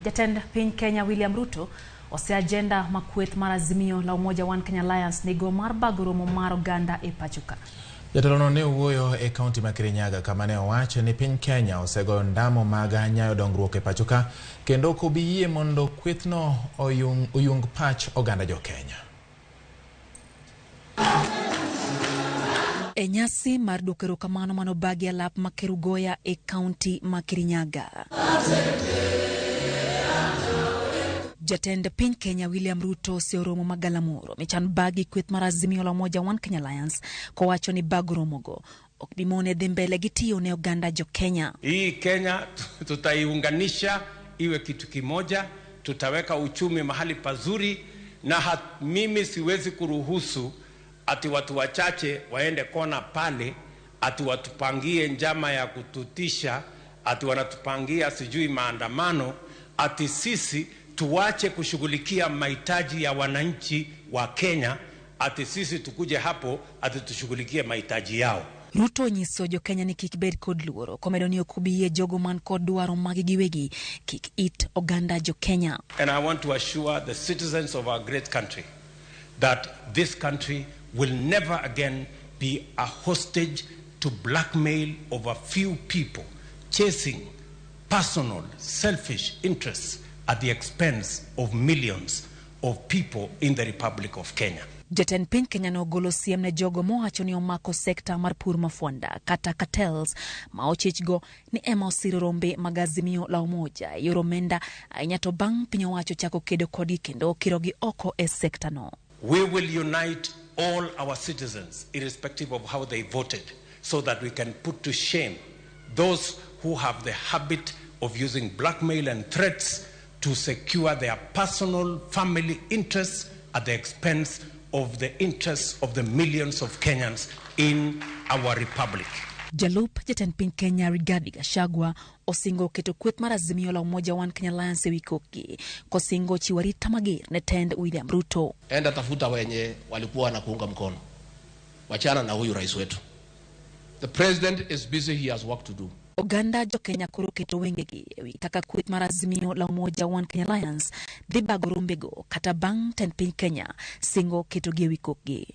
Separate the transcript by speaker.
Speaker 1: Jatend piny Kenya William Ruto ose agenda makweth mar Azimio la Umoja One Kenya Alliance nigo mar bagoromo mar oganda e pachuka.
Speaker 2: Jatelono ne wuoyo e kaunti ma Kirinyaga kama ne owacho ni piny Kenya osego ndamo mag nyayo dongruok e pachuka kendo kobiyie mondo kwethno oyung pach oganda jo Kenya.
Speaker 1: E nyasi mar dukero kamano manobagi alap makerugoya e kaunti ma Kirinyaga. Jatend piny Kenya William Ruto seoromo magalamoro mechan bagi kweth mar Azimio la Umoja One Kenya Alliance kowacho ni bagoromogo ok bimone dhi mbele gi tiyo ne oganda jo Kenya.
Speaker 3: Hii Kenya tutaiunganisha iwe kitu kimoja, tutaweka uchumi mahali pazuri, na mimi siwezi kuruhusu ati watu wachache waende kona pale, ati watupangie njama ya kututisha, ati wanatupangia sijui maandamano, ati sisi tuwache kushughulikia mahitaji ya wananchi wa Kenya, ati sisi tukuje hapo ati tushughulikie mahitaji yao.
Speaker 1: Ruto nyiso jo Kenya ni kik bed kod luoro komedo ni okubiye jogo man kod dwaro magi giwegi kik it oganda jo Kenya.
Speaker 3: And I want to assure the citizens of our great country that this country will never again be a hostage to blackmail of a few people chasing personal selfish interests at the expense of millions of people in the Republic of Kenya.
Speaker 1: Jatend piny Kenya no golo siem ne jogo mowacho ni omako sekta mar pur mafuanda kata cartels ma ochichgo ni ema osiro rombe mag Azimio la Umoja yoro menda ahinya to bang' piny owacho chako kedo kodgi kendo kirogi oko e sekta no.
Speaker 3: We will unite all our citizens irrespective of how they voted so that we can put to shame those who have the habit of using blackmail and threats to secure their personal family interests at the expense of the interests of the millions of Kenyans in our republic.
Speaker 1: Jalup jatend piny Kenya Rigathi osingo keto kweth mar Azimio la Umoja One Kenya Alliance e wikoki kosingo chiwarita mager ne tend William Ruto.
Speaker 4: Enda tafuta wenye walikuwa na kuunga mkono. Wachana na huyu rais wetu. The president is busy, he has work to do.
Speaker 1: Oganda jo Kenya koro keto wengegi ewi kaka kweth mar Azimio la Umoja One Kenya Alliance dhi bagorombego kata bang' tend piny Kenya singo keto gi wikoki.